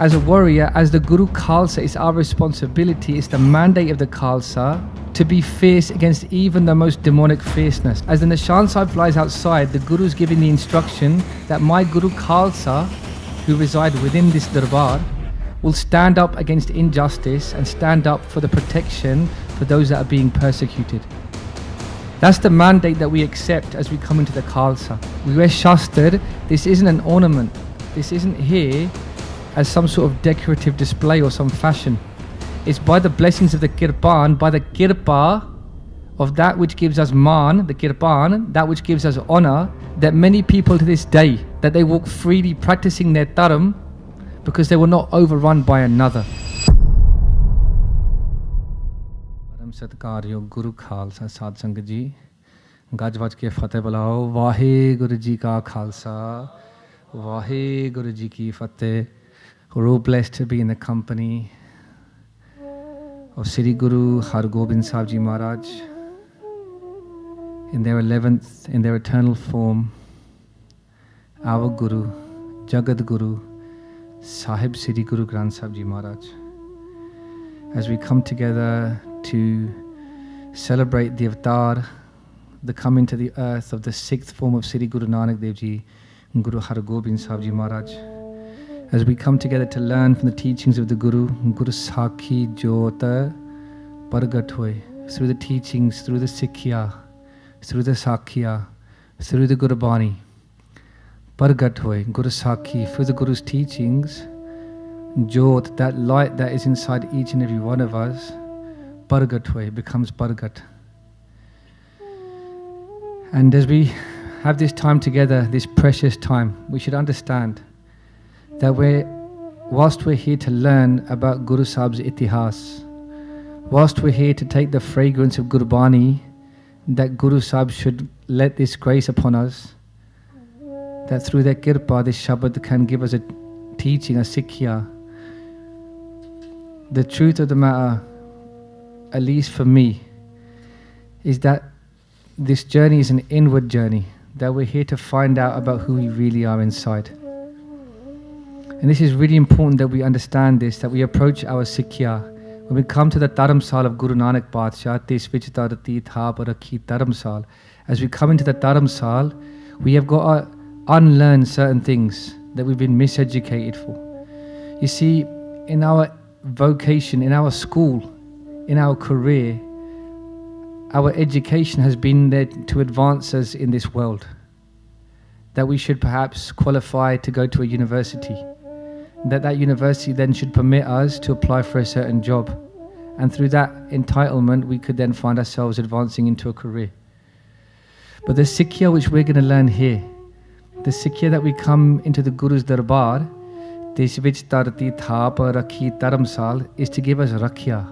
as a warrior, as the Guru Khalsa, it's our responsibility, it's the mandate of the Khalsa to be fierce against even the most demonic fierceness. As the Nishan Sahib flies outside, the Guru is giving the instruction that my Guru Khalsa, who reside within this darbar, will stand up against injustice and stand up for the protection for those that are being persecuted. That's the mandate that we accept as we come into the Khalsa. We wear shastar. This isn't an ornament. This isn't here as some sort of decorative display or some fashion. It's by the blessings of the Kirpan, by the Kirpa of that which gives us man, the Kirpan, that which gives us honor, that many people to this day, that they walk freely practicing their dharma because they were not overrun by another. Param Satkaryo Guru Khalsa Sad Sangat Ji, Gaj Vaj ke Fateh bulao, Vahe Guru Ji ka Khalsa, Vahe Guru Ji ki Fateh. We're all blessed to be in the company of Sri Guru Hargobind Sahib Ji Maharaj in their 11th, in their eternal form, our Guru, Jagat Guru, Sahib Sri Guru Granth Sahib Ji Maharaj. As we come together to celebrate the avatar, the coming to the earth of the 6th form of Sri Guru Nanak Dev Ji, Guru Hargobind Sahib Ji Maharaj. As we come together to learn from the teachings of the Guru, Guru Sakhi Jota Pargat hoye, through the teachings, through the sakhia, through the sakhia, through the Gurbani, Pargat hoye, Guru Sakhi, through the Guru's teachings, Jot, that light that is inside each and every one of us, Pargat hoye, becomes Pargat. And as we have this time together, this precious time, we should understand that whilst we're here to learn about Guru Sahib's itihas, whilst we're here to take the fragrance of Gurbani, that Guru Sahib should let this grace upon us, that through their kirpa, this Shabad can give us a teaching, a sakhia. The truth of the matter, at least for me, is that this journey is an inward journey, that we're here to find out about who we really are inside. And this is really important that we understand this, that we approach our sakhia. When we come to the dharamsal of Guru Nanak Paatshah, Tis vich tarati tha parakhi dharamsal. As we come into the dharamsal, we have got to unlearn certain things that we've been miseducated for. You see, in our vocation, in our school, in our career, our education has been there to advance us in this world. That we should perhaps qualify to go to a university. That university then should permit us to apply for a certain job. And through that entitlement, we could then find ourselves advancing into a career. But the sakhia which we're going to learn here, the sakhia that we come into the Guru's darbar, is to give us rakhya,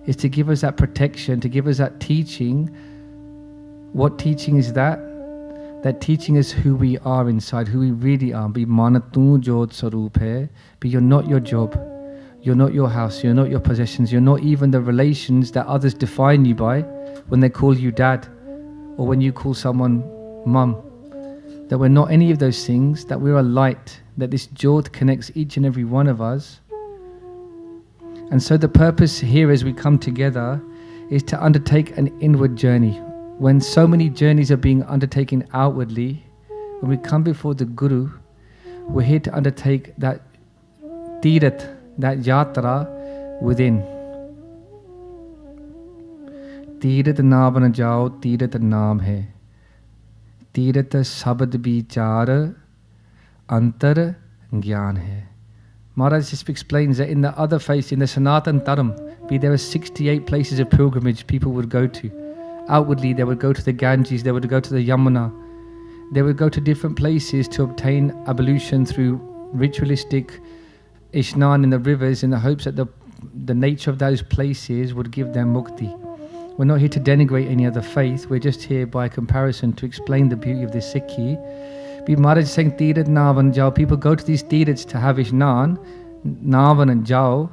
is to give us that protection, to give us that teaching. What teaching is that? That teaching us who we are inside, who we really are. Be manatu jod saroop hai. But you're not your job, you're not your house, you're not your possessions, you're not even the relations that others define you by when they call you dad or when you call someone mum. That we're not any of those things, that we're a light, that this jod connects each and every one of us. And so the purpose here as we come together is to undertake an inward journey. When so many journeys are being undertaken outwardly, when we come before the Guru, we're here to undertake that Tirat, that yatra within. Tirat na ban jao, Tirat naam hai. Tirat sabad bichar, antar gyan hai. Maharaj just explains that in the other faith, in the Sanatan Dharam, there are 68 places of pilgrimage people would go to. Outwardly, they would go to the Ganges, they would go to the Yamuna, they would go to different places to obtain ablution through ritualistic ishnan in the rivers in the hopes that the nature of those places would give them mukti. We're not here to denigrate any other faith, we're just here by comparison to explain the beauty of this Sikhi. Maharaj is saying, Tirat Navan Jao, people go to these Tirats to have ishnan, Navan and Jao,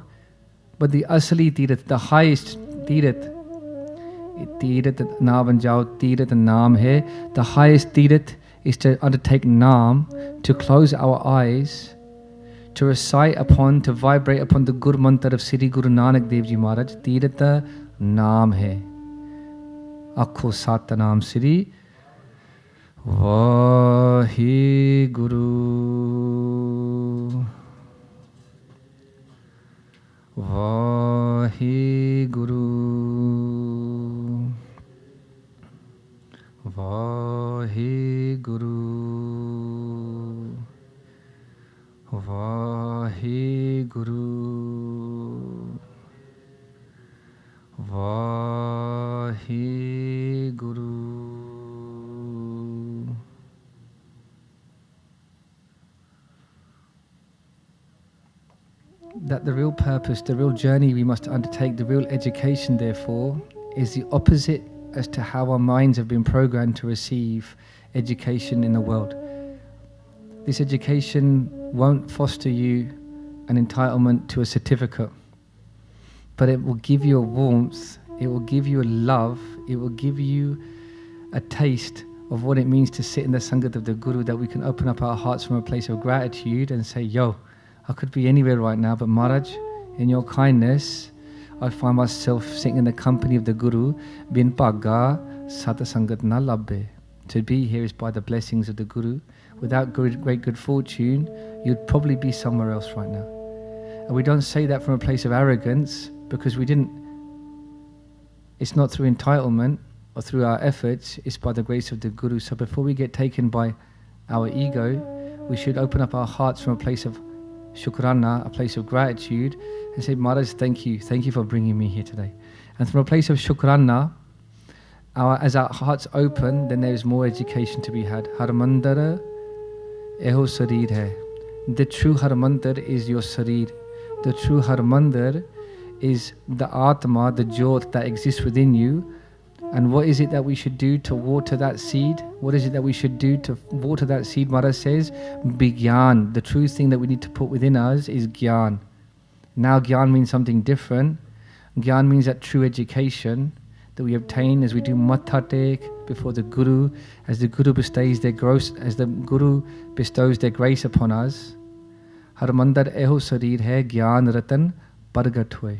but the Asali Tirat, the highest Tirat, Tirat Navan Jao, Tirat Naam hai. The highest Tirat is to undertake Naam, to close our eyes, to recite upon, to vibrate upon the Gur Mantar of Sri Guru Nanak Dev Ji Maharaj. Tirth naam hai. Akho sat naam Sri Vahe Guru. Vahe Guru. Vahe Guru. Vahe Guru. Vahe Guru. That the real purpose, the real journey we must undertake, the real education, therefore, is the opposite as to how our minds have been programmed to receive education in the world. This education won't foster you an entitlement to a certificate, but it will give you a warmth, it will give you a love, it will give you a taste of what it means to sit in the Sangat of the Guru, that we can open up our hearts from a place of gratitude and say, yo, I could be anywhere right now, but Maharaj, in your kindness, I find myself sitting in the company of the Guru. Bin Pagga Sata Sangat na labbe. To be here is by the blessings of the Guru. Without great good fortune, you'd probably be somewhere else right now. And we don't say that from a place of arrogance, because it's not through entitlement or through our efforts, it's by the grace of the Guru. So before we get taken by our ego, we should open up our hearts from a place of Shukrana, a place of gratitude, and say, Maharaj, thank you for bringing me here today. And from a place of Shukrana, as our hearts open, then there is more education to be had. Harmandar eho sarir hai. The true Harmandar is your sarir. The true Harmandar is the Atma, the Jyot that exists within you. And what is it that we should do to water that seed? What is it that we should do to water that seed? Maharaj says, Gyan. The true thing that we need to put within us is Gyan. Now Gyan means something different. Gyan means that true education that we obtain as we do Matha Tek before the Guru, as the Guru bestows their grace upon us. Harmandar eho sarir hai, Gyan Ratan Pargat hue.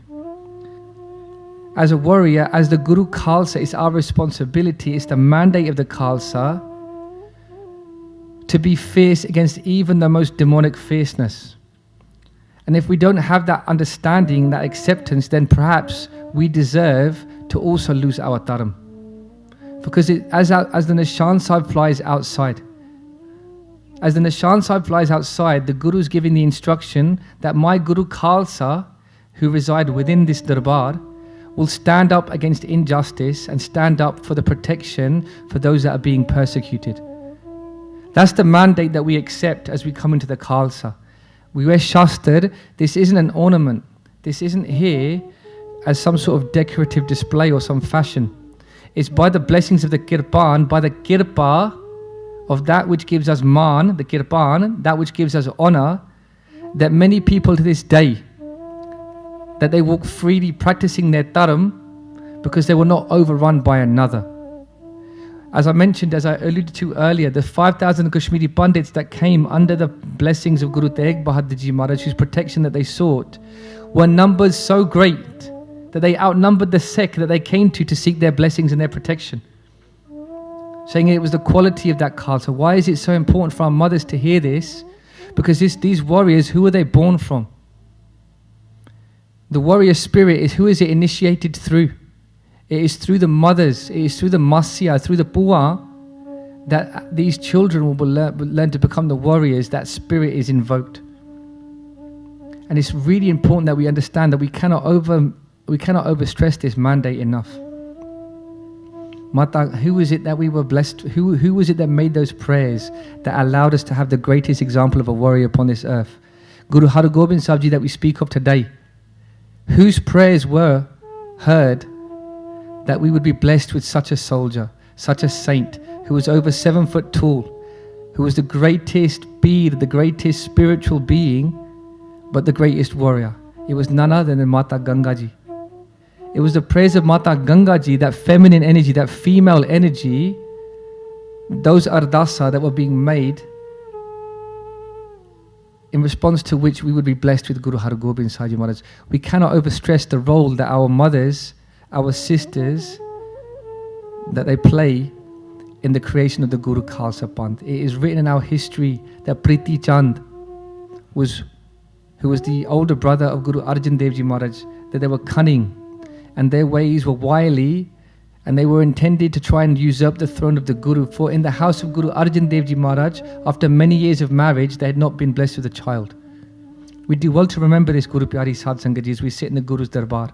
As a warrior, as the Guru Khalsa, it's our responsibility, it's the mandate of the Khalsa to be fierce against even the most demonic fierceness. And if we don't have that understanding, that acceptance, then perhaps we deserve to also lose our dharam. Because as the Nishan Sahib flies outside, the Guru is giving the instruction that my Guru Khalsa, who reside within this darbar, will stand up against injustice and stand up for the protection for those that are being persecuted. That's the mandate that we accept as we come into the Khalsa. We wear shastar. This isn't an ornament. This isn't here as some sort of decorative display or some fashion. It's by the blessings of the Kirpan, by the Kirpa of that which gives us man, the Kirpan, that which gives us honor, that many people to this day, that they walk freely practicing their dharam because they were not overrun by another. As I mentioned, as I alluded to earlier, the 5,000 Kashmiri Pandits that came under the blessings of Guru Tegh Bahadur Ji Maharaj, whose protection that they sought, were numbers so great that they outnumbered the Sikh that they came to seek their blessings and their protection. Saying it was the quality of that Khalsa. Why is it so important for our mothers to hear this? Because these warriors, who are they born from? The warrior spirit is, who is it initiated through? It is through the mothers, it is through the masya, through the puwa, that these children will learn to become the warriors. That spirit is invoked. And it's really important that we understand that we cannot overstress this mandate enough. Mata, who is it that we were blessed? Who was it that made those prayers that allowed us to have the greatest example of a warrior upon this earth? Guru Hargobind Sahib Ji that we speak of today, whose prayers were heard that we would be blessed with such a soldier, such a saint, who was over 7 foot tall, who was the greatest being, the greatest spiritual being, but the greatest warrior. It was none other than Mata Ganga Ji. It was the prayers of Mata Ganga Ji, that feminine energy, that female energy, those ardasa that were being made. in response to which we would be blessed with Guru Hargobind Sahib Ji Maharaj. We cannot overstress the role that our mothers, our sisters, that they play in the creation of the Guru Khalsa Panth. It is written in our history that Priti Chand, who was the older brother of Guru Arjan Dev Ji Maharaj, that they were cunning and their ways were wily, and they were intended to try and usurp the throne of the Guru. For in the house of Guru Arjan Dev Ji Maharaj, after many years of marriage, they had not been blessed with a child. We do well to remember this, Guru Pyari Sadh Sangat Ji, as we sit in the Guru's Darbar.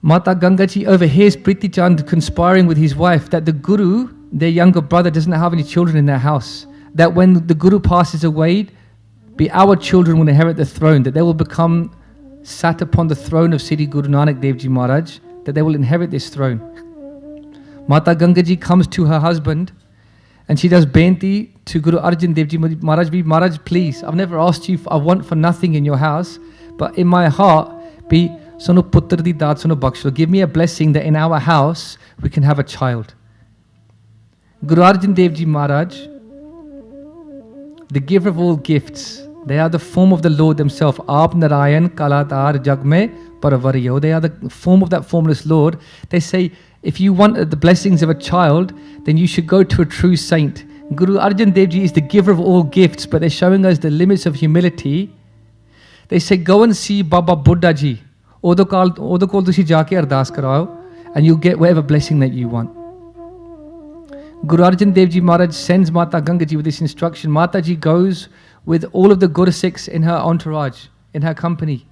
Mata Ganga Ji overhears Priti Chand conspiring with his wife that the Guru, their younger brother, doesn't have any children in their house. That when the Guru passes away, our children will inherit the throne, that they will become sat upon the throne of Sri Guru Nanak Dev Ji Maharaj, that they will inherit this throne. Mata Ganga Ji comes to her husband and she does benti to Guru Arjan Dev Ji Maharaj, Maharaj, please, I've never asked you, I want for nothing in your house, but in my heart, Sonu Putra di Daat Sonu Baksho, give me a blessing that in our house we can have a child. Guru Arjan Dev Ji Maharaj, the giver of all gifts, they are the form of the Lord Himself. Aap Narayan Kalatar Jag mein Paravariyo. They are the form of that formless Lord. They say, if you want the blessings of a child, then you should go to a true saint. Guru Arjan Dev Ji is the giver of all gifts, but they're showing us the limits of humility. They say, go and see Baba Buddha Ji. Odo kol tusi jaake ardas karao, and you'll get whatever blessing that you want. Guru Arjan Dev Ji Maharaj sends Mata Ganga Ji with this instruction. Mata Ji goes with all of the Guru Sikhs in her entourage, in her company.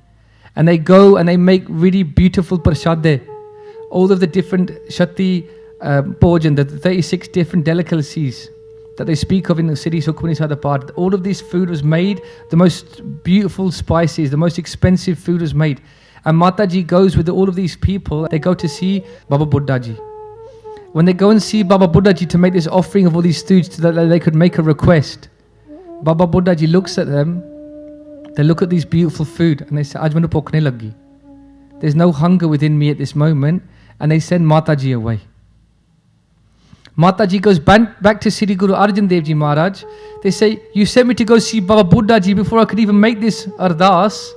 And they go and they make really beautiful prashade. All of the different Shakti Bhojan, the 36 different delicacies that they speak of in the city Sukhmani Sadapad. All of this food was made, the most beautiful spices, the most expensive food was made. And Mataji goes with all of these people. They go to see Baba Buddha Ji. When they go and see Baba Buddha Ji to make this offering of all these foods so that they could make a request, Baba Buddha Ji looks at them. They look at these beautiful food and they say, Aaj mainu bhukh nahi lagi. There's no hunger within me at this moment. And they send Mataji away. Mataji goes back to Sri Guru Arjan Dev Ji Maharaj. They say, you sent me to go see Baba Buddha Ji before I could even make this ardas.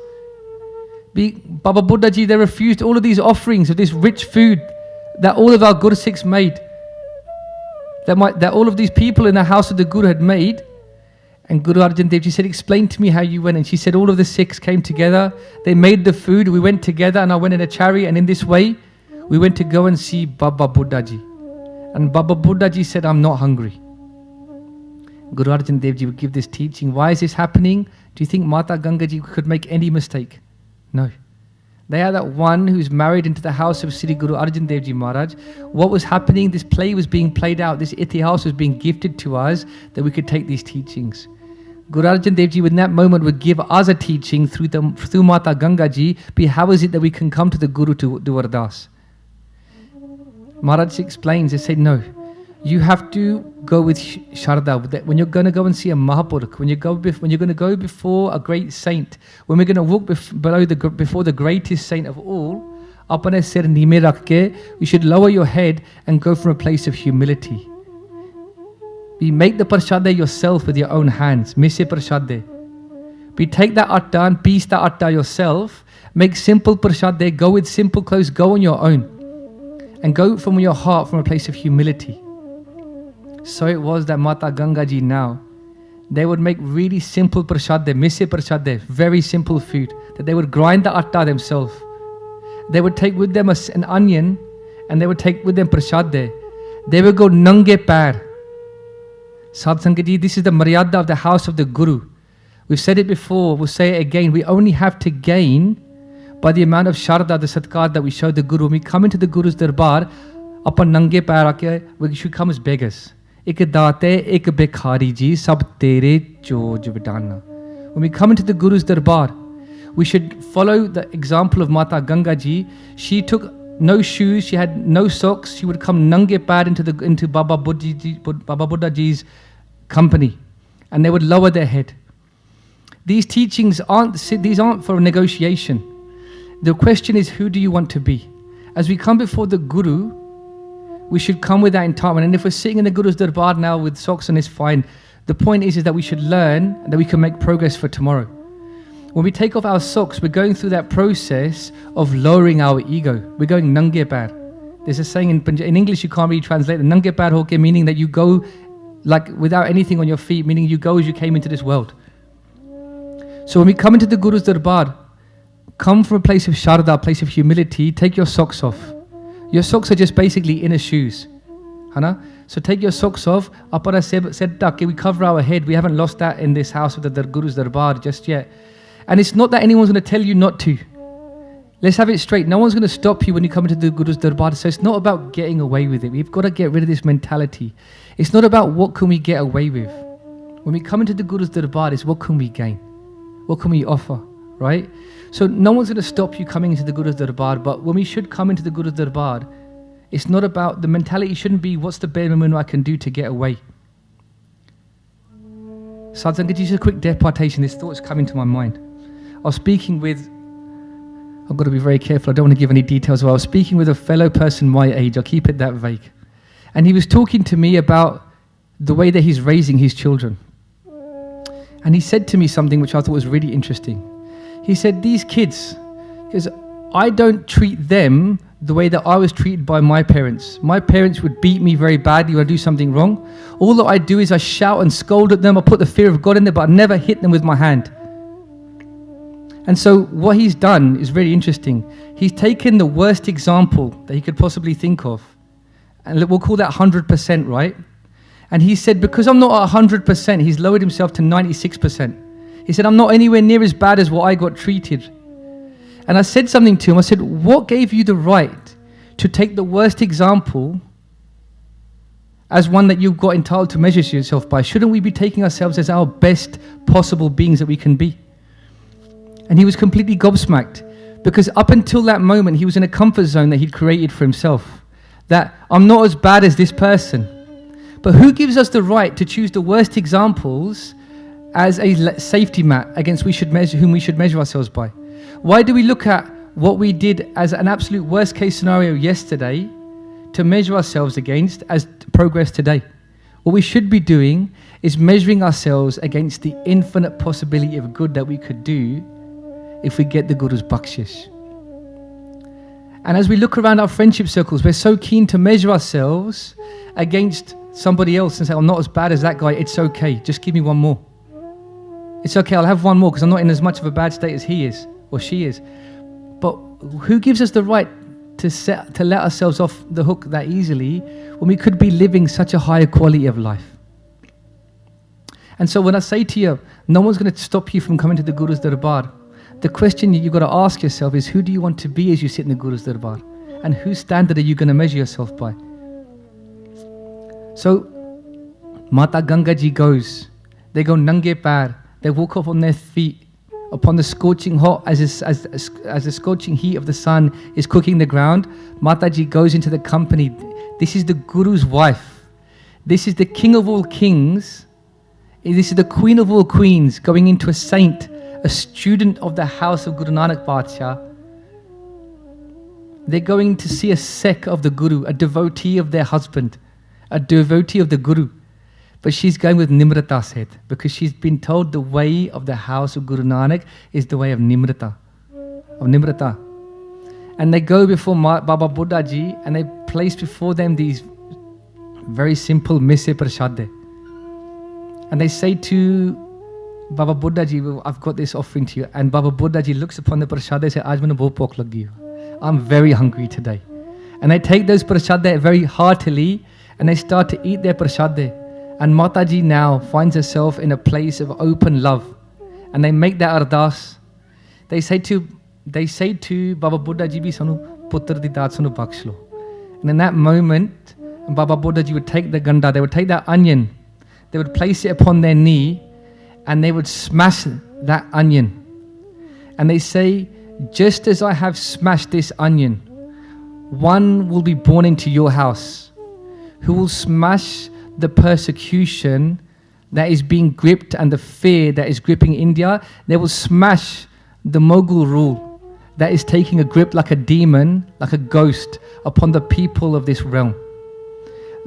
Baba Buddha Ji, they refused all of these offerings of this rich food that all of our Guru Sikhs made. That all of these people in the house of the Guru had made. And Guru Arjan Dev Ji said, explain to me how you went. And she said, all of the Sikhs came together. They made the food. We went together and I went in a chariot. And in this way, we went to go and see Baba Buddha Ji. And Baba Buddha Ji said, I'm not hungry. Guru Arjan Dev Ji would give this teaching. Why is this happening? Do you think Mata Ganga Ji could make any mistake? No. They are that one who's married into the house of Sri Guru Arjan Dev Ji Maharaj. What was happening? This play was being played out. This IDEALS was being gifted to us that we could take these teachings. Guru Arjan Dev Ji in that moment would give us a teaching through Mata Ganga Ji. How is it that we can come to the Guru to do ardas? Maharaj explains, they say, no, you have to go with Sharda. When you're going to go and see a Mahapurukh, when you're going to go before a great saint, when we're going to walk before the greatest saint of all, apne sir neeme rakh ke, you should lower your head and go from a place of humility. You make the prashade yourself with your own hands. Mise prashade. We take that atta and piece that atta yourself. Make simple prashade. Go with simple clothes. Go on your own. And go from your heart from a place of humility. So it was that Mata Ganga Ji now, they would make really simple prashade, mise prashade, very simple food, that they would grind the atta themselves. They would take with them an onion, and they would take with them prashade. They would go nange pair. Sadh Sangat Ji, this is the maryada of the house of the Guru. We've said it before, we'll say it again. We only have to gain by the amount of sharda, the satkar that we show the Guru. When we come into the Guru's darbar, apan nange pair aake, we should come as beggars. Ik daate, ik bekhari ji, sab tere choj vidana. When we come into the Guru's darbar, we should follow the example of Mata Ganga Ji. She took no shoes, she had no socks. She would come nange pair into Baba Buddha Ji's company, and they would lower their head. These teachings aren't for negotiation. The question is, who do you want to be? As we come before the Guru, we should come with that entitlement. And if we're sitting in the Guru's darbar now with socks on, it's fine. The point is that we should learn that we can make progress for tomorrow. When we take off our socks, we're going through that process of lowering our ego. We're going nange pair. There's a saying in English you can't really translate it. Nange pair hoke, meaning that you go like without anything on your feet, meaning you go as you came into this world. So when we come into the Guru's Darbar, come from a place of Sharda, a place of humility, take your socks off. Your socks are just basically inner shoes. Hana? So take your socks off. Apara said, we cover our head. We haven't lost that in this house of the Guru's Darbar just yet. And it's not that anyone's going to tell you not to. Let's have it straight. No one's going to stop you when you come into the Guru's Darbar. So it's not about getting away with it. We've got to get rid of this mentality. It's not about what can we get away with. When we come into the Guru's Darbar, it's what can we gain? What can we offer? Right? So no one's going to stop you coming into the Guru's Darbar. But when we should come into the Guru's Darbar, it's not about, the mentality shouldn't be, what's the bare minimum I can do to get away? Sadhsangat, just a quick departation. This thought's coming to my mind. I was speaking with, I've got to be very careful, I don't want to give any details. I was speaking with a fellow person my age, I'll keep it that vague. And he was talking to me about the way that he's raising his children. And he said to me something which I thought was really interesting. He said, these kids, because I don't treat them the way that I was treated by my parents. My parents would beat me very badly when I do something wrong. All that I do is I shout and scold at them, I put the fear of God in there, but I never hit them with my hand. And so what he's done is very interesting. He's taken the worst example that he could possibly think of, and we'll call that 100%, right? And he said, because I'm not at 100%, he's lowered himself to 96%. He said, I'm not anywhere near as bad as what I got treated. And I said something to him. I said, what gave you the right to take the worst example as one that you've got entitled to measure yourself by? Shouldn't we be taking ourselves as our best possible beings that we can be? And he was completely gobsmacked, because up until that moment, he was in a comfort zone that he'd created for himself. That I'm not as bad as this person. But who gives us the right to choose the worst examples as a safety mat against whom we should measure ourselves by? Why do we look at what we did as an absolute worst case scenario yesterday to measure ourselves against as progress today? What we should be doing is measuring ourselves against the infinite possibility of good that we could do if we get the Guru's bakshish. And as we look around our friendship circles, we're so keen to measure ourselves against somebody else and say, I'm not as bad as that guy, it's okay, just give me one more. It's okay, I'll have one more because I'm not in as much of a bad state as he is or she is. But who gives us the right to let ourselves off the hook that easily when we could be living such a higher quality of life? And so when I say to you, no one's going to stop you from coming to the Guru's Darbar, the question you've got to ask yourself is, who do you want to be as you sit in the Guru's Darbar? And whose standard are you going to measure yourself by? So, Mata Ganga Ji goes, they go nange pair, they walk up on their feet, upon the scorching hot, as the scorching heat of the sun is cooking the ground. Mataji goes into the company. This is the Guru's wife. This is the king of all kings. This is the queen of all queens going into a saint, a student of the house of Guru Nanak Paatshah. They're going to see a Sikh of the Guru, a devotee of their husband, a devotee of the Guru. But she's going with Nimrata said, because she's been told the way of the house of Guru Nanak is the way of Nimrata. And they go before Baba Buddha Ji and they place before them these very simple mise prashade. And they say to Baba Buddha Ji, I've got this offering to you. And Baba Buddha Ji looks upon the prashade and says, Aaj maine bahut bhuk lagi hai. I'm very hungry today. And they take those prashade very heartily and they start to eat their prashade. And Mataji now finds herself in a place of open love. And they make that ardas. They say to Baba Buddha Ji, Sanu putter di daat sanu baksh lo. And in that moment, Baba Buddha Ji would take the ganda, they would take that onion, they would place it upon their knee, and they would smash that onion. And they say, just as I have smashed this onion, one will be born into your house who will smash the persecution that is being gripped and the fear that is gripping India. They will smash the Mughal rule that is taking a grip like a demon, like a ghost, upon the people of this realm.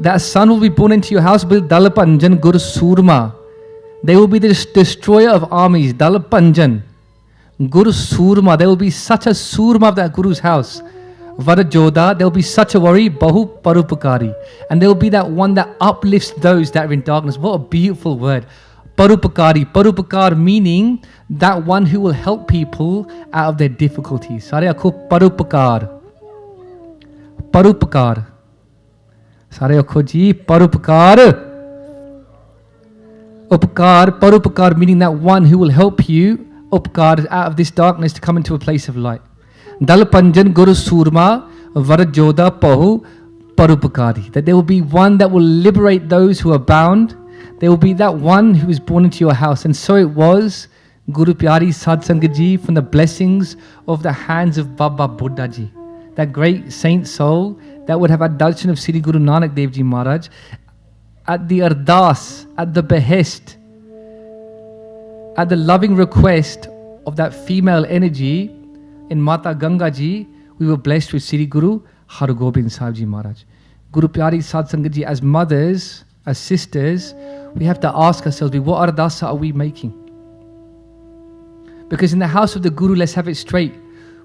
That son will be born into your house, Bil Dalapanjan Gur Surma. They will be the destroyer of armies. Dal Panjan. Guru Surma. There will be such a Surma of that Guru's house. Varajoda. There will be such a worry. Bahu Parupakari. And there will be that one that uplifts those that are in darkness. What a beautiful word. Parupakari. Parupakar meaning that one who will help people out of their difficulties. Sare akho Parupakar. Parupakar. Sare akho ji Parupakar. Upakar, Parupakar meaning that one who will help you, Upakar, out of this darkness to come into a place of light. Dal Panjan Guru Surma Varajoda Pahu Parupakari. That there will be one that will liberate those who are bound. There will be that one who is born into your house. And so it was, Guru Pyari Sadsangat Ji, from the blessings of the hands of Baba Buddha Ji, that great saint soul that would have had darshan of Sri Guru Nanak Dev Ji Maharaj, at the ardas, at the behest, at the loving request of that female energy in Mata Ganga Ji, we were blessed with Sri Guru Hargobind Sahib Ji Maharaj. Guru Pyari Sadsangat Ji, as mothers, as sisters, we have to ask ourselves, what ardasa are we making? Because in the house of the Guru, let's have it straight,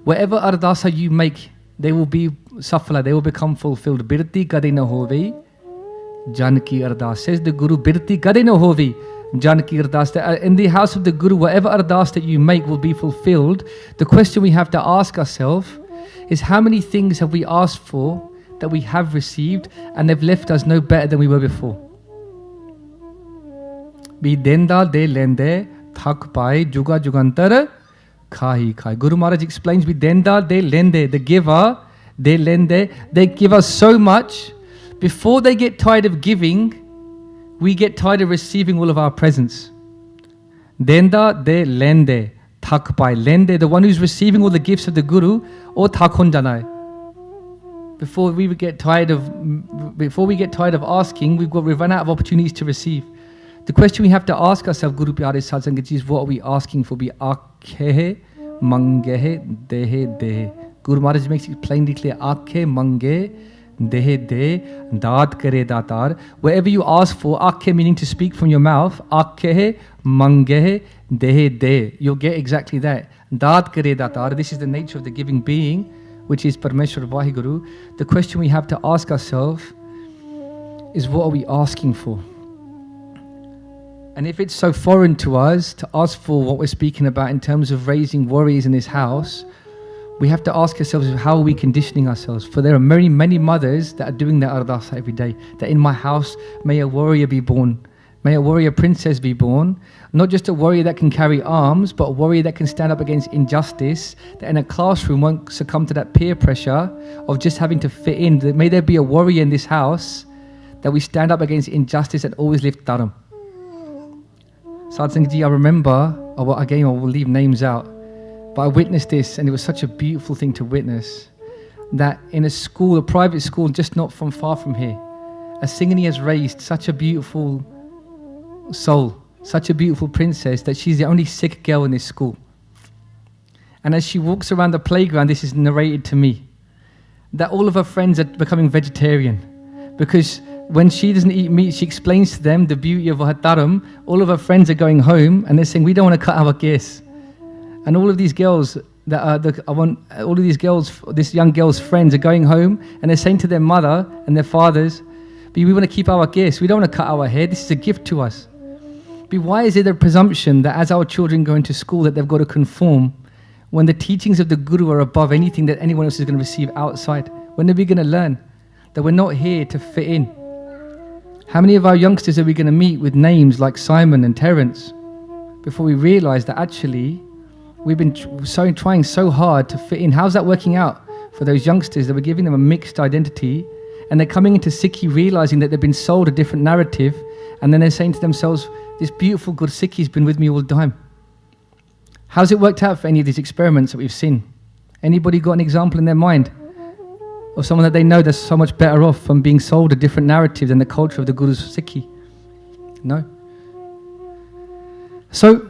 whatever ardasa you make, they will be safala, they will become fulfilled. Birti kade na hove, Janki Ardas. Says the Guru, Birti kade na hovi, Janki Ardas. In the house of the Guru, whatever ardas that you make will be fulfilled. The question we have to ask ourselves is, how many things have we asked for that we have received and they've left us no better than we were before? Bi denda de lende, thak pai, juga jugantar, khahi khai. Guru Maharaj explains, Bi denda de lende, the giver, de lende, they give us so much. Before they get tired of giving, we get tired of receiving all of our presents. Denda de lende, thak pai. Lende, the one who's receiving all the gifts of the Guru, or thakon janai. Before we get tired of asking, we've run out of opportunities to receive. The question we have to ask ourselves, Guru Pyare Sadsangat Ji, is what are we asking for? Be akhe mangehe dehe dehe. Guru Maharaj makes it plainly clear. Akhe mange dehe de, daat kare datar. Wherever you ask for, akhe meaning to speak from your mouth, akhe mangehe dehe de. You'll get exactly that. Daat kare datar. This is the nature of the giving being, which is Parameshwar Vaheguru. The question we have to ask ourselves is, what are we asking for? And if it's so foreign to us to ask for what we're speaking about in terms of raising warriors in this house, we have to ask ourselves, how are we conditioning ourselves? For there are many, many mothers that are doing their ardasa every day. That in my house, may a warrior be born. May a warrior princess be born. Not just a warrior that can carry arms, but a warrior that can stand up against injustice, that in a classroom won't succumb to that peer pressure of just having to fit in. May there be a warrior in this house that we stand up against injustice and always lift dharam. Sadsangat Ji, I remember, again I will leave names out, but I witnessed this, and it was such a beautiful thing to witness, that in a school, a private school just not far from here, a Singhani has raised such a beautiful soul, such a beautiful princess, that she's the only Sikh girl in this school. And as she walks around the playground, this is narrated to me, that all of her friends are becoming vegetarian, because when she doesn't eat meat, she explains to them the beauty of her dharam. All of her friends are going home and they're saying, we don't want to cut our gears. And all of these girls, this young girl's friends are going home and they're saying to their mother and their fathers, but we want to keep our gears. We don't want to cut our hair. This is a gift to us. But why is it a presumption that as our children go into school that they've got to conform when the teachings of the Guru are above anything that anyone else is going to receive outside? When are we going to learn that we're not here to fit in? How many of our youngsters are we going to meet with names like Simon and Terence before we realize that actually we've been trying so hard to fit in? How's that working out for those youngsters that we're giving them a mixed identity, and they're coming into Sikhi realizing that they've been sold a different narrative, and then they're saying to themselves, this beautiful good Sikhi's been with me all the time. How's it worked out for any of these experiments that we've seen? Anybody got an example in their mind of someone that they know that's so much better off from being sold a different narrative than the culture of the Guru's Sikhi? No. So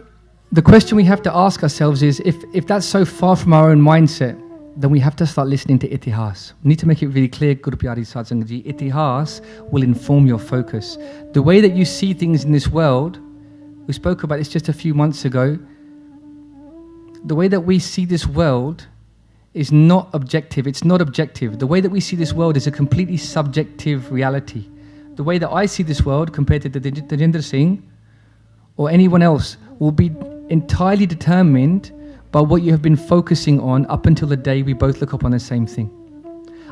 the question we have to ask ourselves is, if that's so far from our own mindset, then we have to start listening to Itihas. We need to make it really clear, Guru Pyari Sadsangat Ji, Itihas will inform your focus. The way that you see things in this world we spoke about this just a few months ago. The way that we see this world is not objective. It's not objective. The way that we see this world is a completely subjective reality. The way that I see this world compared to Tajinder Singh or anyone else will be entirely determined by what you have been focusing on up until the day we both look upon the same thing.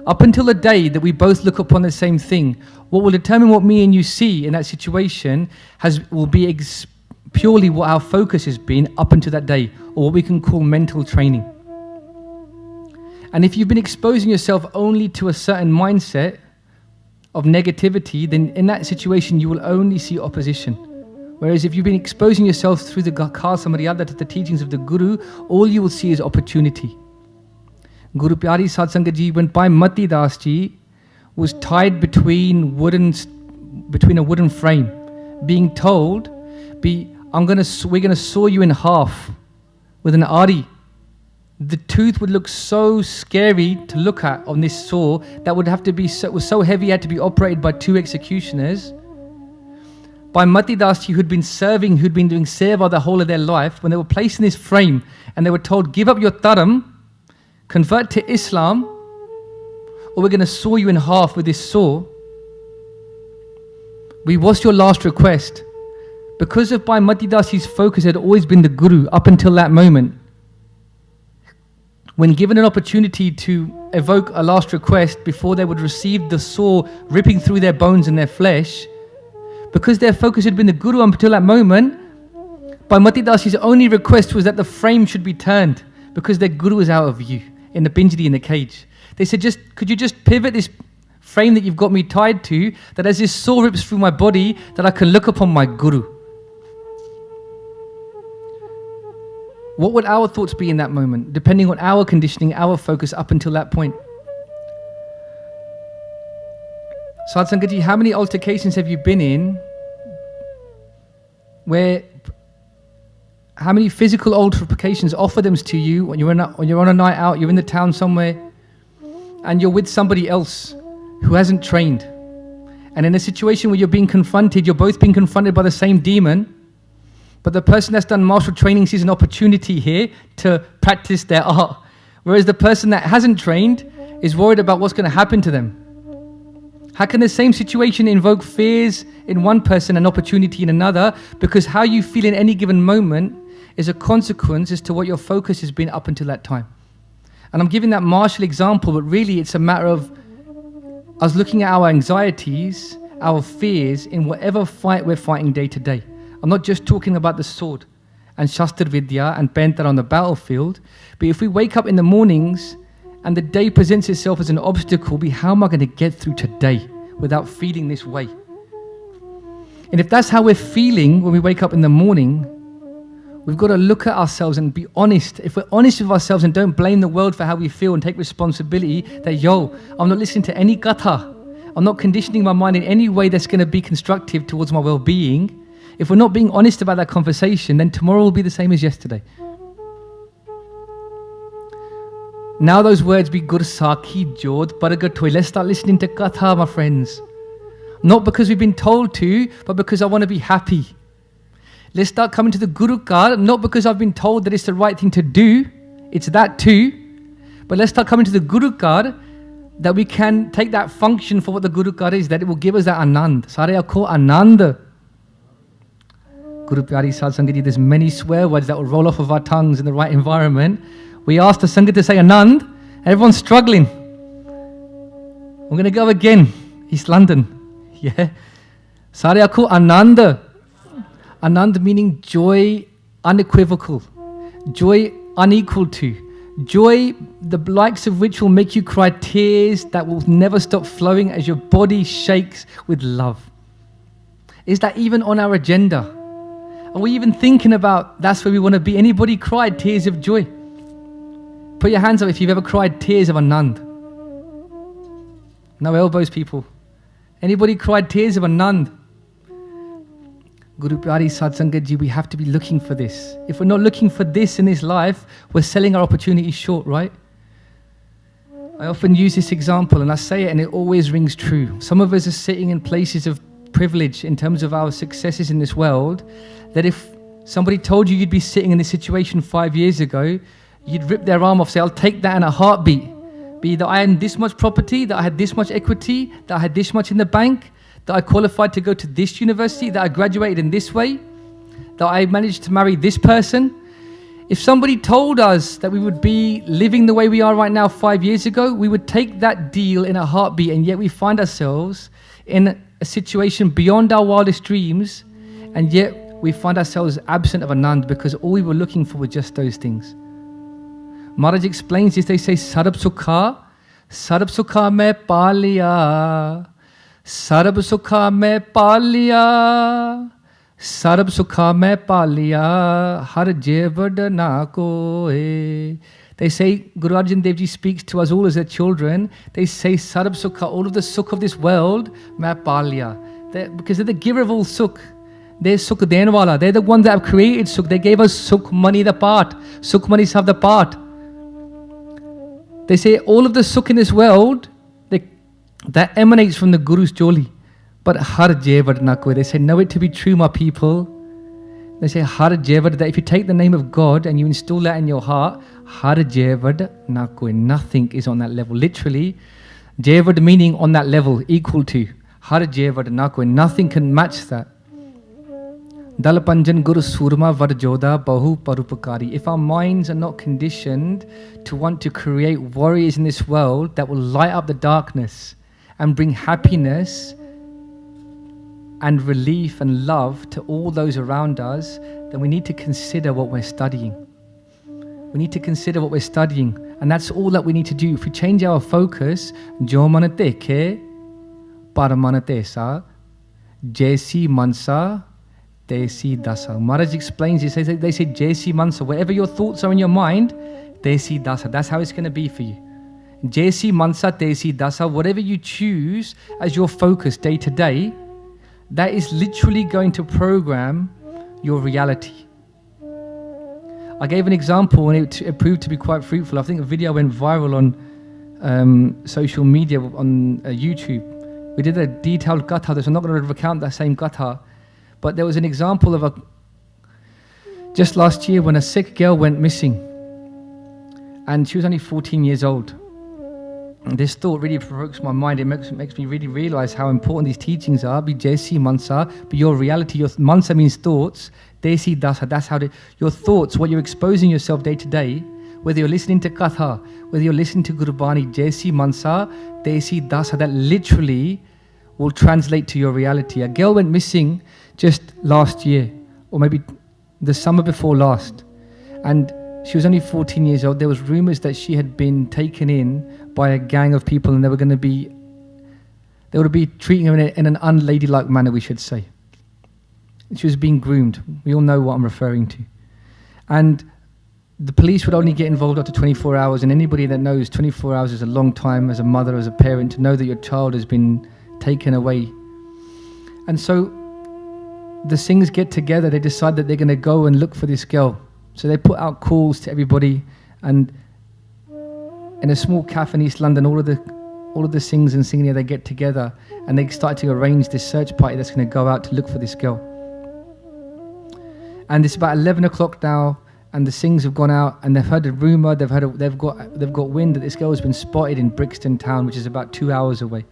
Up until the day that we both look upon the same thing, what will determine what me and you see in that situation will be purely what our focus has been up until that day, or what we can call mental training. And if you've been exposing yourself only to a certain mindset of negativity, then in that situation you will only see opposition. Whereas if you've been exposing yourself through the Khalsa Maryada to the teachings of the Guru, all you will see is opportunity. Guru Pyari Sad Sangat Ji, when Bhai Mati Das Ji was tied between a wooden frame, being told, we're gonna saw you in half with an ari. The tooth would look so scary to look at on this saw that was so heavy it had to be operated by 2 executioners. Bhai Mati Das Ji, who'd been doing seva the whole of their life, when they were placed in this frame and they were told, give up your dharam, convert to Islam, or we're going to saw you in half with this saw. What's your last request? Because of Bhai Mati Das Ji's focus had always been the Guru up until that moment. When given an opportunity to evoke a last request before they would receive the saw ripping through their bones and their flesh, because their focus had been the Guru up until that moment, Bhai Mati Das Ji's only request was that the frame should be turned because their Guru was out of view in the pinjri, in the cage. They said, could you just pivot this frame that you've got me tied to, that as this saw rips through my body, that I can look upon my Guru. What would our thoughts be in that moment, depending on our conditioning, our focus up until that point? Sad Sangat Ji, how many altercations have you been in how many physical altercations offer them to you when you're on a night out, you're in the town somewhere, and you're with somebody else who hasn't trained. And in a situation where you're both being confronted by the same demon, but the person that's done martial training sees an opportunity here to practice their art. Whereas the person that hasn't trained is worried about what's going to happen to them. How can the same situation invoke fears in one person and opportunity in another? Because how you feel in any given moment is a consequence as to what your focus has been up until that time. And I'm giving that martial example, but really it's a matter of us looking at our anxieties, our fears in whatever fight we're fighting day to day. I'm not just talking about the sword and Shastra Vidya and Pentar on the battlefield, but if we wake up in the mornings and the day presents itself as an obstacle, how am I going to get through today without feeling this way? And if that's how we're feeling when we wake up in the morning, we've got to look at ourselves and be honest. If we're honest with ourselves and don't blame the world for how we feel and take responsibility that, I'm not listening to any katha. I'm not conditioning my mind in any way that's going to be constructive towards my well-being. If we're not being honest about that conversation, then tomorrow will be the same as yesterday. Now those words be Gur Sakhi Jod Paragathoy. Let's start listening to Katha, my friends. Not because we've been told to, but because I want to be happy. Let's start coming to the Guru Kar, not because I've been told that it's the right thing to do. It's that too. But let's start coming to the Guru Kar, that we can take that function for what the Guru Kar is, that it will give us that Anand. Sare ko Anand. Guru Pyari Sad Sangat Ji, there's many swear words that will roll off of our tongues in the right environment. We asked the Sangat to say Anand, and everyone's struggling. I'm going to go again. East London. Yeah. Sare ko Anand. Anand meaning joy unequivocal. Joy unequal to. Joy, the likes of which will make you cry tears that will never stop flowing as your body shakes with love. Is that even on our agenda? Are we even thinking about that's where we want to be? Anybody cried tears of joy? Put your hands up if you've ever cried tears of Anand. No elbows, people. Anybody cried tears of Anand? Guru Pyari Sad Sangat Ji, we have to be looking for this. If we're not looking for this in this life, we're selling our opportunities short, right? I often use this example and I say it and it always rings true. Some of us are sitting in places of privilege in terms of our successes in this world, that if somebody told you you'd be sitting in this situation 5 years ago, you'd rip their arm off, say, I'll take that in a heartbeat. Be that I had this much property, that I had this much equity, that I had this much in the bank, that I qualified to go to this university, that I graduated in this way, that I managed to marry this person. If somebody told us that we would be living the way we are right now 5 years ago, we would take that deal in a heartbeat, and yet we find ourselves in a situation beyond our wildest dreams, and yet we find ourselves absent of Anand because all we were looking for were just those things. Maharaj explains this, they say, Sarab Sukha mein pa liya, Sarab Sukha mein pa liya, Sarab Sukha mein pa liya, har jevad na koe. They say, Guru Arjan Dev Ji speaks to us all as their children. They say, Sarab Sukha, all of the sukh of this world, mein pa liya. Because they're the giver of all sukh. They're sukh den wala. They're the ones that have created sukh. They gave us sukh money the part. Sukh money sab the part. They say all of the sukh in this world, that emanates from the Guru's joli. But har jevad na koi. They say, know it to be true, my people. They say, har jevad, that if you take the name of God and you install that in your heart, har jevad na koi. Nothing is on that level. Literally, jevad meaning on that level, equal to. Har jevad na koi. Nothing can match that. Dalapanjan Guru Surma Varjoda Bahu Parupakari. If our minds are not conditioned to want to create warriors in this world that will light up the darkness and bring happiness and relief and love to all those around us, then we need to consider what we're studying. We need to consider what we're studying, and that's all that we need to do. If we change our focus, Jo manate ke paramanate sa, Jaisi mansa Desi Dasa. Maharaj explains this. They say Jesi Mansa. Whatever your thoughts are in your mind, Desi Dasa. That's how it's going to be for you. Jesi Mansa Desi Dasa. Whatever you choose as your focus day to day, that is literally going to program your reality. I gave an example and it proved to be quite fruitful. I think a video went viral on social media, on YouTube. We did a detailed gatha. So I'm not going to recount that same gatha. But there was an example of just last year when a Sikh girl went missing, and she was only 14 years old. And this thought really provokes my mind. It makes me really realize how important these teachings are. Be Jesi Mansa, be your reality. Your Mansa means thoughts. Desi Dasa, that's how your thoughts, what you're exposing yourself day to day, whether you're listening to Katha, whether you're listening to Gurbani, Jesi Mansa, Desi Dasa, that literally will translate to your reality. A girl went missing just last year, or maybe the summer before last, and she was only 14 years old. There was rumors that she had been taken in by a gang of people, and they would be treating her in an unladylike manner, we should say. She was being groomed. We all know what I'm referring to. And the police would only get involved after 24 hours, and anybody that knows 24 hours is a long time as a mother, as a parent, to know that your child has been taken away. And so the Singhs get together. They decide that they're going to go and look for this girl. So they put out calls to everybody, and in a small cafe in East London, all of the Singhs and Singhs, they get together and they start to arrange this search party that's going to go out to look for this girl. And it's about 11 o'clock now, and the Singhs have gone out and they've heard a rumour. They've got wind that this girl has been spotted in Brixton town, which is about 2 hours away.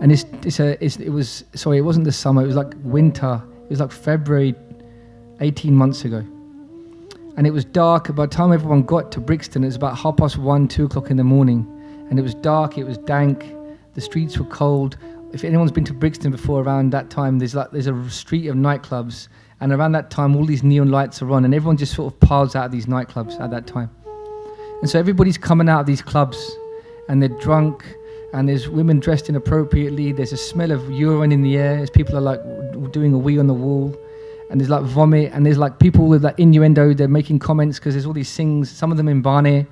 And it wasn't the summer. It was like winter. It was like February, 18 months ago. And it was dark. By the time everyone got to Brixton, it was about 1:30, 2 o'clock in the morning. And it was dark, it was dank, the streets were cold. If anyone's been to Brixton before around that time, there's a street of nightclubs. And around that time, all these neon lights are on, and everyone just sort of piles out of these nightclubs at that time. And so everybody's coming out of these clubs, and they're drunk, and there's women dressed inappropriately. There's a smell of urine in the air as people are like doing a wee on the wall. And there's like vomit, and there's like people with like innuendo. They're making comments because there's all these Singhs, some of them in Bane.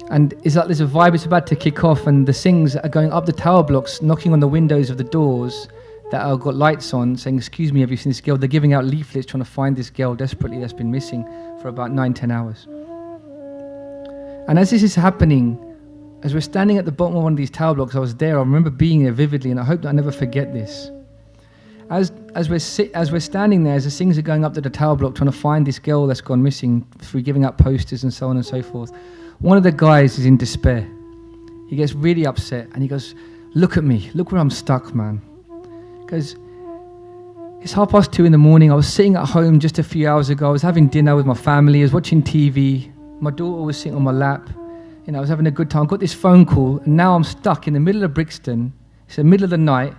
And it's like there's a vibe, it's about to kick off, and the Singhs are going up the tower blocks, knocking on the windows of the doors that have got lights on, saying, "Excuse me, have you seen this girl?" They're giving out leaflets trying to find this girl desperately that's been missing for about 9-10 hours. And as this is happening, as we're standing at the bottom of one of these tower blocks, I was there, I remember being there vividly, and I hope that I never forget this. As we're standing there, as the Singhs are going up to the tower block trying to find this girl that's gone missing through giving out posters and so on and so forth, one of the guys is in despair. He gets really upset and he goes, look at me, look where I'm stuck, man. He goes, it's 2:30 in the morning, I was sitting at home just a few hours ago, I was having dinner with my family, I was watching TV, my daughter was sitting on my lap, I was having a good time, got this phone call, and now I'm stuck in the middle of Brixton, it's the middle of the night,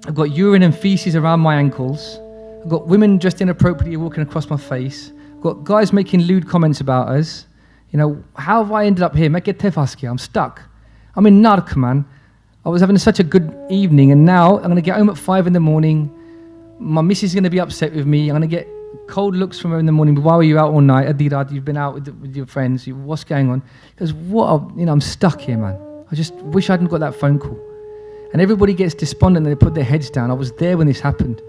I've got urine and feces around my ankles, I've got women dressed inappropriately walking across my face, I've got guys making lewd comments about us, how have I ended up here? I'm stuck, I'm in Nark, man. I was having such a good evening, and now I'm going to get home at 5 in the morning. My missus is going to be upset with me. I'm going to get cold looks from her in the morning. Why were you out all night? Adirat, you've been out with your friends. What's going on? Because I'm stuck here, man. I just wish I hadn't got that phone call. And everybody gets despondent and they put their heads down. I was there when this happened.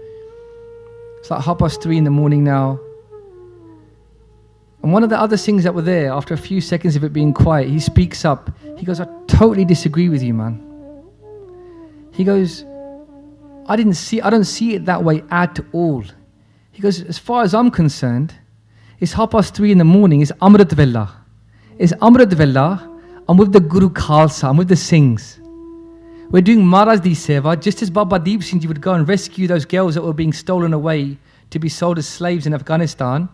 It's like 3:30 in the morning now. And one of the other Singhs that were there, after a few seconds of it being quiet, he speaks up. He goes, I totally disagree with you, man. He goes, I don't see it that way at all. He goes, as far as I'm concerned, it's 3:30 in the morning, it's Amrit Vela. It's Amrit Vela, I'm with the Guru Khalsa, I'm with the Singhs. We're doing Maharaj Di Seva, just as Bhai Amandeep Singh Ji would go and rescue those girls that were being stolen away to be sold as slaves in Afghanistan.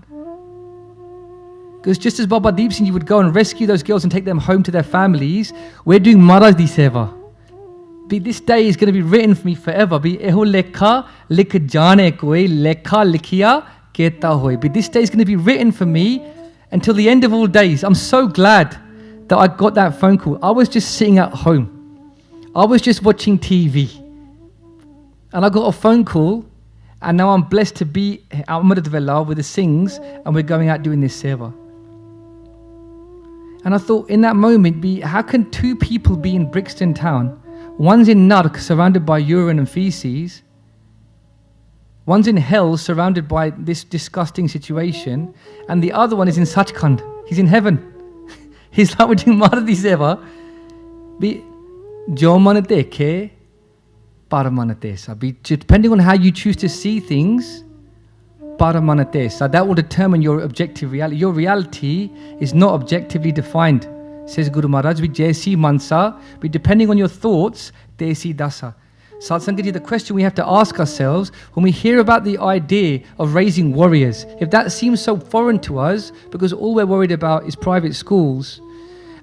Because just as Bhai Amandeep Singh Ji would go and rescue those girls and take them home to their families, we're doing Maharaj Di Seva. This day is going to be written for me forever. Eho lekha likh jaane koi lekha likhiya kehta hoy. This day is going to be written for me until the end of all days. I'm so glad that I got that phone call. I was just sitting at home. I was just watching TV. And I got a phone call, and now I'm blessed to be at Amrit Vela with the Singhs, and we're going out doing this seva. And I thought in that moment, how can two people be in Brixton town? One's in Nark, surrounded by urine and feces. One's in hell, surrounded by this disgusting situation. And the other one is in Sachkhand. He's in heaven. He's like, we're doing Mardi Seva. Jo man dekhe, paramanate sa. Depending on how you choose to see things, paramanate sa. That will determine your objective reality. Your reality is not objectively defined. Says Guru Maharaj, Jaisi Mansa, depending on your thoughts, Desi Dasa. Satsanga Ji, the question we have to ask ourselves when we hear about the idea of raising warriors, if that seems so foreign to us, because all we're worried about is private schools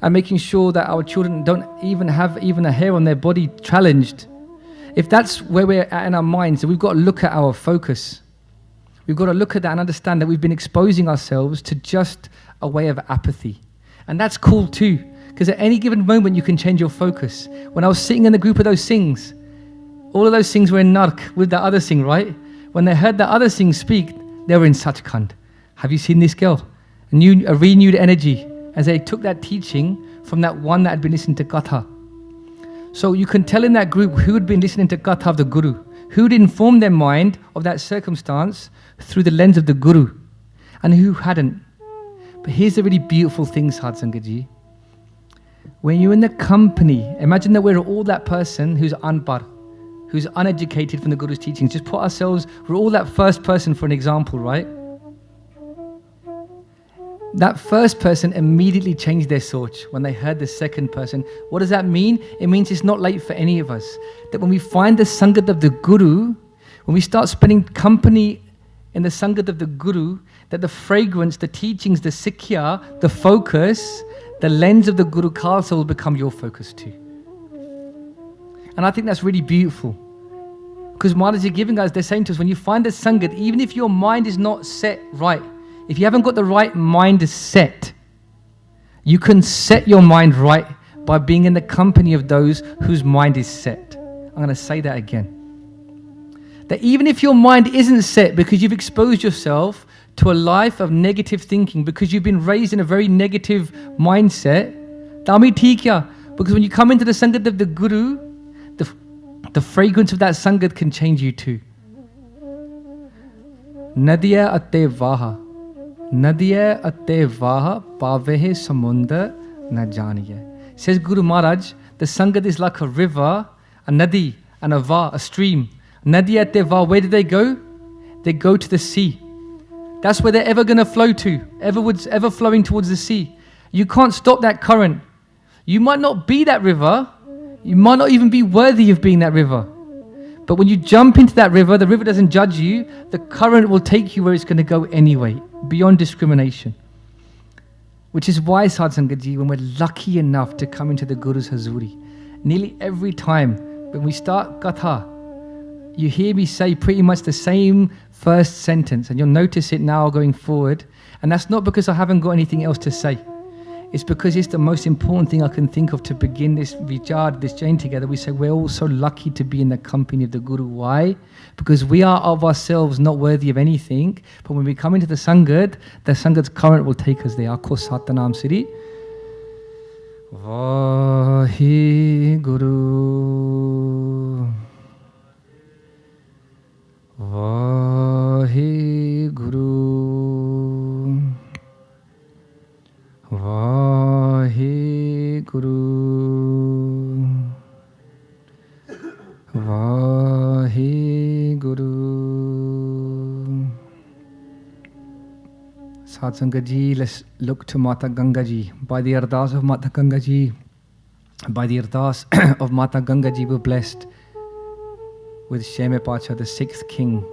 and making sure that our children don't even have a hair on their body challenged, if that's where we're at in our minds, then we've got to look at our focus. We've got to look at that and understand that we've been exposing ourselves to just a way of apathy. And that's cool too, because at any given moment you can change your focus. When I was sitting in the group of those Singhs, all of those Singhs were in Nark with the other Singh, right? When they heard the other Singh speak, they were in Sachkhand. Have you seen this girl? A renewed energy as they took that teaching from that one that had been listening to Katha. So you can tell in that group who had been listening to Katha of the Guru, who had informed their mind of that circumstance through the lens of the Guru, and who hadn't. But here's the really beautiful thing, Satsanga Ji. When you're in the company, imagine that we're all that person who's unpar, who's uneducated from the Guru's teachings. Just put ourselves, we're all that first person for an example, right? That first person immediately changed their soch when they heard the second person. What does that mean? It means it's not late for any of us. That when we find the Sangat of the Guru, when we start spending company in the Sangat of the Guru, that the fragrance, the teachings, the sakhia, the focus, the lens of the Guru Khalsa will become your focus too. And I think that's really beautiful. Because Maharaj is giving us, they're saying to us, when you find the Sangat, even if your mind is not set right, if you haven't got the right mind set, you can set your mind right by being in the company of those whose mind is set. I'm going to say that again. That even if your mind isn't set because you've exposed yourself to a life of negative thinking, because you've been raised in a very negative mindset, because when you come into the Sangat of the Guru, the fragrance of that Sangat can change you too. Nadiya atte vaha. Nadiya atte vaha pavehe samundar na janiye. Says Guru Maharaj, the Sangat is like a river, a nadi, and a va, a stream. Nadi at their va, where do they go? They go to the sea. That's where they're ever going to flow to, ever flowing towards the sea. You can't stop that current. You might not be that river. You might not even be worthy of being that river. But when you jump into that river, the river doesn't judge you. The current will take you where it's going to go anyway, beyond discrimination. Which is why, Sadh Sangat Ji, when we're lucky enough to come into the Guru's Hazuri, nearly every time when we start Katha, you hear me say pretty much the same first sentence, and you'll notice it now going forward. And that's not because I haven't got anything else to say. It's because it's the most important thing I can think of to begin this vichar, this journey together. We say we're all so lucky to be in the company of the Guru. Why? Because we are of ourselves not worthy of anything. But when we come into the Sangat's current will take us there. Akho Satanam Siri. Vahi Guru. Vahi Guru. Vahi Guru. Vahi Guru. Sadh Sangat Ji, let's look to Mata Ganga Ji. By the ardas of Mata Ganga Ji, by the ardas of Mata Ganga Ji, we're blessed with Sheme Paatshah, the sixth king,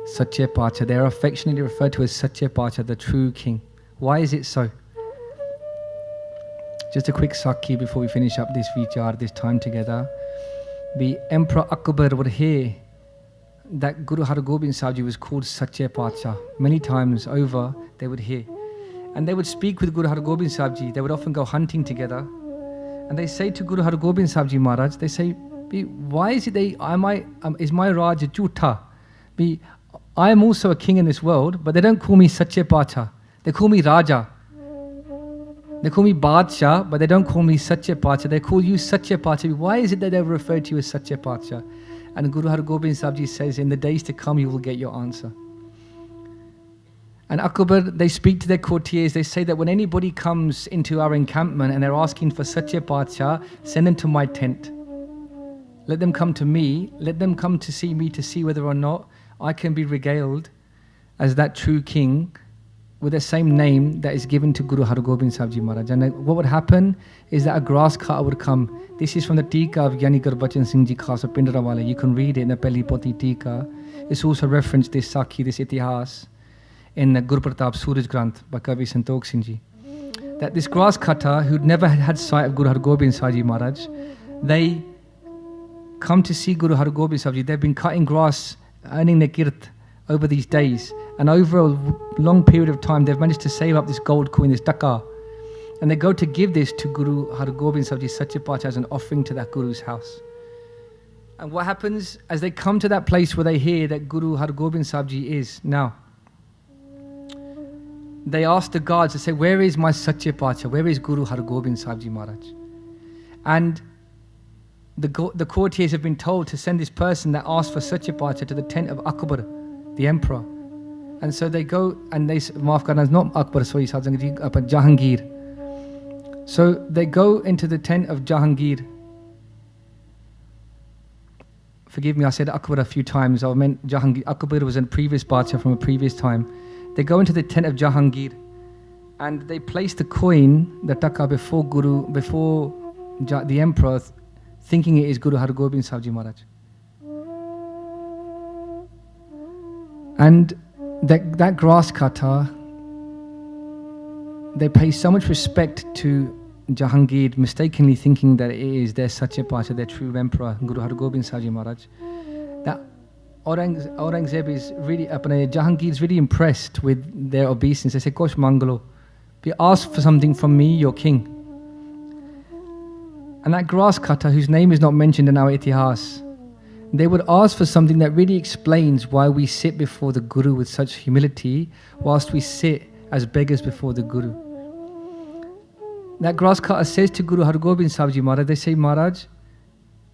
Sache Paatshah. They are affectionately referred to as Sache Paatshah, the true king. Why is it so? Just a quick Sakhi before we finish up this vichar, this time together. The Emperor Akbar would hear that Guru Hargobind Sahib Ji was called Sache Paatshah. Many times over, they would hear. And they would speak with Guru Hargobind Sahib Ji. They would often go hunting together. And they say to Guru Hargobind Sahib Ji Maharaj, they say, why is it is my Raj a Jhutha? I am also a king in this world, but they don't call me Sache Paatshah. They call me Raja. They call me Paatshah, but they don't call me Sache Paatshah. They call you Sache Paatshah. Why is it that they refer to you as Sache Paatshah? And Guru Hargobind Sahib Ji says, in the days to come, you will get your answer. And Akbar, they speak to their courtiers. They say that when anybody comes into our encampment and they're asking for Sache Paatshah, send them to my tent. Let them come to me. Let them come to see me to see whether or not I can be regaled as that true king with the same name that is given to Guru Hargobind Sahib Ji Maharaj. And what would happen is that a grass cutter would come. This is from the Tika of Gyani Gurbachan Singh Ji Khalsa Pindrawala. You can read it in the Pehli Poti Tika. It's also referenced, this Sakhi, this Itihas, in the Guru Pratap Suraj Granth by Kavi Santokh Singh Ji. That this grass cutter, who'd never had sight of Guru Hargobind Sahib Ji Maharaj, they come to see Guru Hargobind Sahib Ji. They've been cutting grass, earning their kirt over these days. And over a long period of time, they've managed to save up this gold coin, this taka. And they go to give this to Guru Hargobind Sahib Ji Sache Paatshah as an offering to that Guru's house. And what happens as they come to that place where they hear that Guru Hargobind Sahib Ji is now? They ask the guards, they say, where is my Sache Paatshah? Where is Guru Hargobind Sahib Ji Maharaj? And the courtiers have been told to send this person that asked for Sache Paatshah to the tent of Akbar, the emperor. And so they go and they, maaf karna, it's not Akbar, sorry, Sadh Sangat Ji, but Jahangir. So they go into the tent of Jahangir. Forgive me, I said Akbar a few times. I meant Jahangir. Akbar was a previous Paatshah from a previous time. They go into the tent of Jahangir and they place the coin, the taka, before the emperor, thinking it is Guru Hargobind Sahib Ji Maharaj. And that grass cutter, they pay so much respect to Jahangir, mistakenly thinking that it is their Sache Paatshah, their true emperor, Guru Hargobind Sahib Ji Maharaj, that Aurangzeb is really, Jahangir is really impressed with their obeisance. They say, Kosh Mangalo, ask for something from me, your king. And that grass cutter, whose name is not mentioned in our Itihas, they would ask for something that really explains why we sit before the Guru with such humility, whilst we sit as beggars before the Guru. That grass cutter says to Guru Hargobind Sahib Ji Maharaj, they say, Maharaj,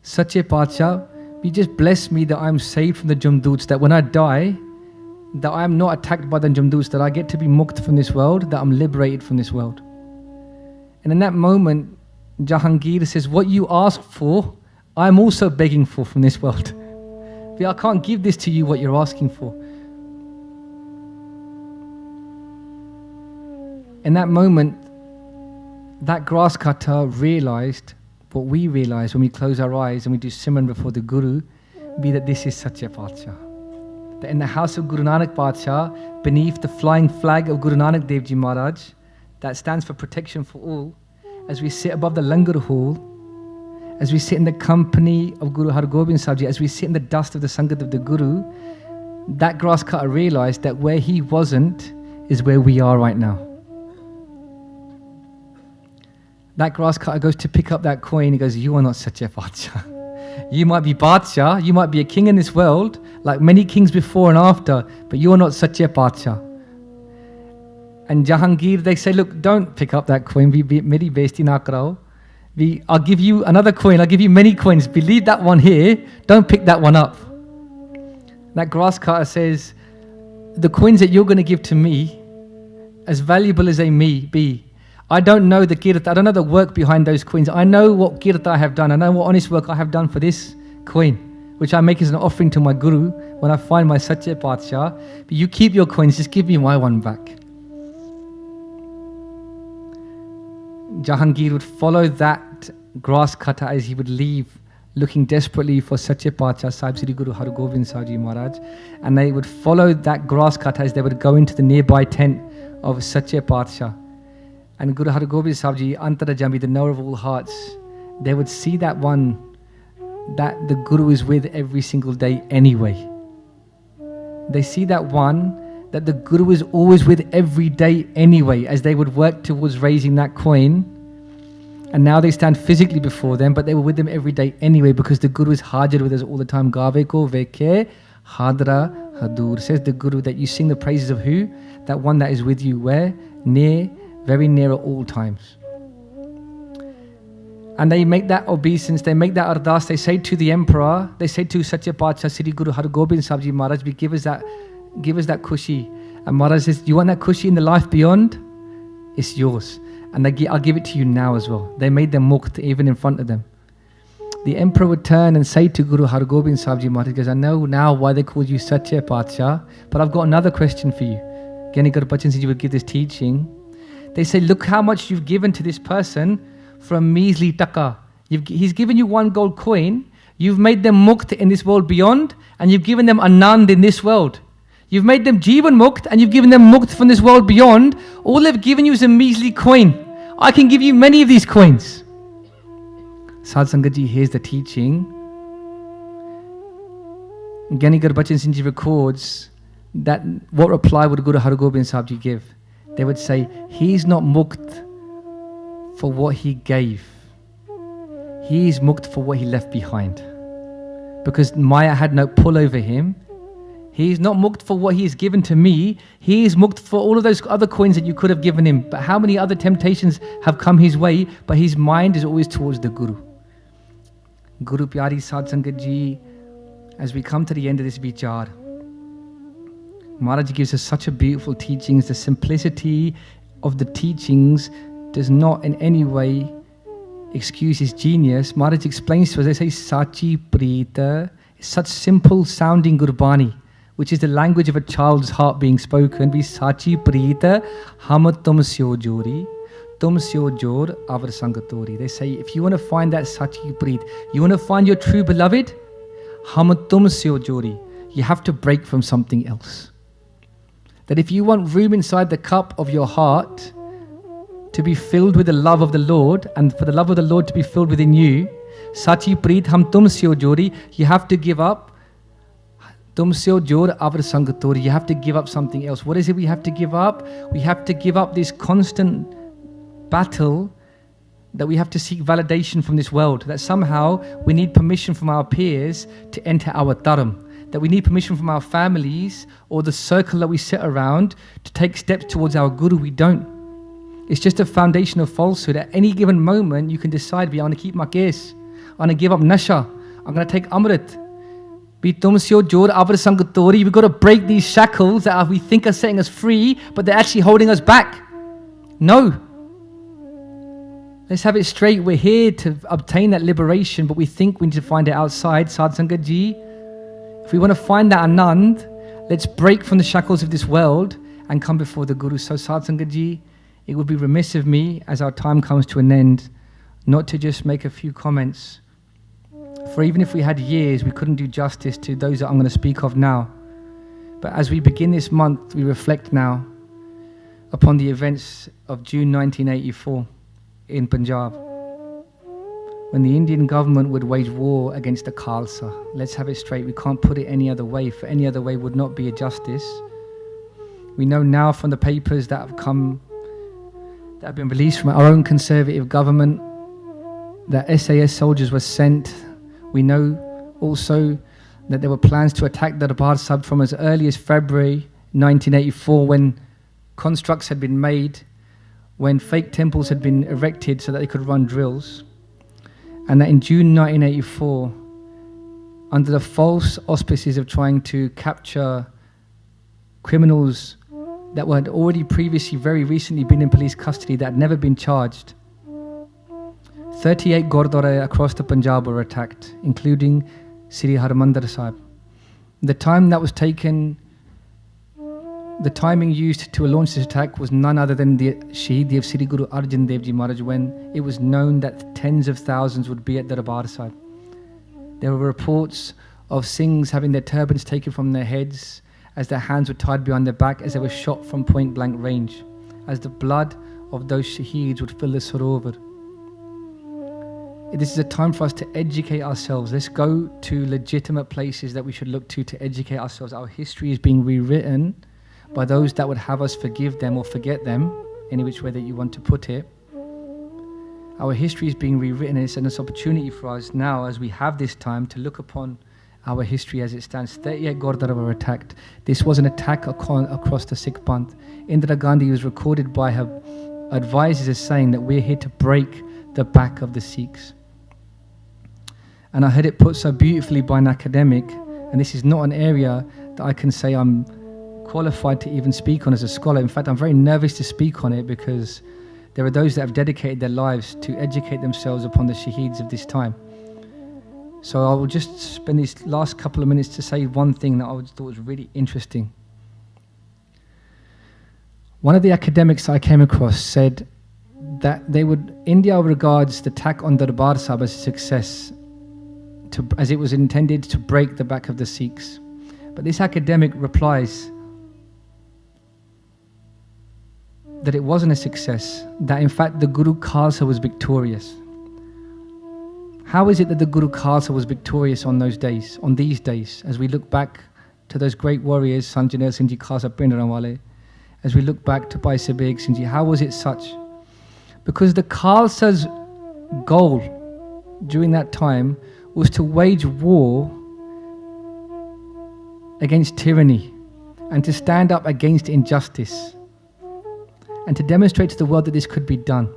Sache Paatshah, you just bless me that I'm saved from the Jamdoots, that when I die, that I am not attacked by the Jamdoots, that I get to be mukt from this world, that I'm liberated from this world. And in that moment, Jahangir says, what you ask for, I'm also begging for from this world. I can't give this to you what you're asking for. In that moment, that grass cutter realized what we realize when we close our eyes and we do Simran before the Guru, be that this is Sache Paatshah. That in the house of Guru Nanak Paatshah, beneath the flying flag of Guru Nanak Dev Ji Maharaj, that stands for protection for all, as we sit above the Langar hall, as we sit in the company of Guru Hargobind Sahib Ji, as we sit in the dust of the Sangat of the Guru, that grass cutter realized that where he wasn't is where we are right now. That grass cutter goes to pick up that coin. He goes, you are not Sache Paatshah. You might be Paatshah, you might be a king in this world, like many kings before and after, but you are not Sache Paatshah. And Jahangir, they say, look, don't pick up that coin. Meri besti na karao. I'll give you another coin. I'll give you many coins. Leave that one here. Don't pick that one up. That grass cutter says, the coins that you're going to give to me, as valuable as they may be, I don't know the kirta, I don't know the work behind those coins. I know what kirta I have done. I know what honest work I have done for this coin, which I make as an offering to my Guru when I find my Sache Paatshah. But you keep your coins, just give me my one back. Jahangir would follow that grass cutter as he would leave, looking desperately for Sache Paatshah, Sahib Sri Guru Hargobind Sahib Ji Maharaj. And they would follow that grass cutter as they would go into the nearby tent of Sache Paatshah. And Guru Hargobind Sahib Ji, Antarajami, the knower of all hearts, they would see that one that the Guru is with every single day anyway. They see that one that the Guru is always with every day anyway, as they would work towards raising that coin. And now they stand physically before them, but they were with them every day anyway, because the Guru is hajar with us all the time. Gave ko veke hadra hadur. Says the Guru that you sing the praises of who? That one that is with you where? Near, very near at all times. And they make that obeisance, they make that ardas, they say to the emperor, they say to Sache Paatshah, Sri Guru Hargobind Sahib Ji Maharaj, give us that khushi. And Maharaj says, do you want that khushi in the life beyond? It's yours. And I'll give it to you now as well. They made them mukt even in front of them. The emperor would turn and say to Guru Hargobind Sahib Ji Maharaj, goes, I know now why they called you Sache Paatshah, but I've got another question for you. Again, Guru Paatshah Ji would give this teaching. They say, look how much you've given to this person for a measly taka. He's given you one gold coin, you've made them mukt in this world beyond, and you've given them anand in this world. You've made them jivan mukt, and you've given them mukt from this world beyond. All they've given you is a measly coin. I can give you many of these coins. Sadh Sangat Ji hears the teaching. Gyani Gurbachan Singh Ji records that what reply would Guru Hargobind Sahib Ji give? They would say, he's not mukt for what he gave. He is mukt for what he left behind. Because Maya had no pull over him. He is not mukt for what he has given to me. He is mukt for all of those other coins that you could have given him. But how many other temptations have come his way? But his mind is always towards the Guru. Guru Pyari Sadh Sangat Ji, as we come to the end of this vichar, Maharaj gives us such a beautiful teachings. The simplicity of the teachings does not in any way excuse his genius. Maharaj explains to us, they say, Sachi Prita, such simple sounding Gurbani, which is the language of a child's heart being spoken. Be Sachi Prita, Ham Tum Syo Jori, Tum Syo Jor Avar Sangatori. They say, if you want to find that Sachi Preet, you want to find your true beloved, Ham Tum Syo Jori, you have to break from something else. That if you want room inside the cup of your heart to be filled with the love of the Lord, and for the love of the Lord to be filled within you, Sachi Preet Ham Tum Syo Jori, you have to give up Tum Syo Jor Avar Sangatori. You have to give up something else. What is it we have to give up? We have to give up this constant battle that we have to seek validation from this world, that somehow we need permission from our peers to enter our dharam, that we need permission from our families or the circle that we sit around to take steps towards our Guru. We don't. It's just a foundation of falsehood. At any given moment, you can decide, I want to keep my case. I want to give up nasha. I'm going to take amrit. Be tumsyo jor avar sangatori. We've got to break these shackles that we think are setting us free, but they're actually holding us back. No. Let's have it straight. We're here to obtain that liberation, but we think we need to find it outside. Sadh Sangat Ji, if we want to find that Anand, let's break from the shackles of this world and come before the Guru. So Sadh Sangat Ji, it would be remiss of me, as our time comes to an end, not to just make a few comments. For even if we had years, we couldn't do justice to those that I'm going to speak of now. But as we begin this month, we reflect now upon the events of June 1984 in Punjab, when the Indian government would wage war against the Khalsa. Let's have it straight. We can't put it any other way, for any other way would not be a justice. We know now from the papers that have been released from our own conservative government that SAS soldiers were sent. We know also that there were plans to attack the Darbar Sahib from as early as February 1984, when constructs had been made, when fake temples had been erected so that they could run drills. And that in June 1984, under the false auspices of trying to capture criminals that had already previously, very recently been in police custody, that had never been charged, 38 Gurdwara across the Punjab were attacked, including Sri Harmandir Sahib. The time that was taken, the timing used to launch this attack was none other than the Shaheed of Sri Guru Hargobind Sahib Ji Maharaj, when it was known that tens of thousands would be at the Darbar Sahib. There were reports of Singhs having their turbans taken from their heads as their hands were tied behind their back as they were shot from point blank range, as the blood of those Shaheeds would fill the Sarovar. This is a time for us to educate ourselves. Let's go to legitimate places that we should look to educate ourselves. Our history is being rewritten by those that would have us forgive them or forget them, any which way that you want to put it. Our history is being rewritten, and it's an opportunity for us now, as we have this time, to look upon our history as it stands. 38 Gurdwara were attacked. This was an attack across the Sikh Panth. Indira Gandhi was recorded by her advisors as saying that we're here to break the back of the Sikhs. And I heard it put so beautifully by an academic, and this is not an area that I can say I'm qualified to even speak on as a scholar. In fact, I'm very nervous to speak on it, because there are those that have dedicated their lives to educate themselves upon the Shaheeds of this time. So I will just spend these last couple of minutes to say one thing that I thought was really interesting. One of the academics I came across said that India regards the attack on the Darbar Sahib as a success, as it was intended to break the back of the Sikhs. But this academic replies that it wasn't a success, that in fact the Guru Khalsa was victorious. How is it that the Guru Khalsa was victorious on these days, as we look back to those great warriors, Sant Janel Singh Ji Khalsa Pind Ranwale, as we look back to Bhai Sabeg Singh Ji? How was it such? Because the Khalsa's goal during that time was to wage war against tyranny and to stand up against injustice and to demonstrate to the world that this could be done.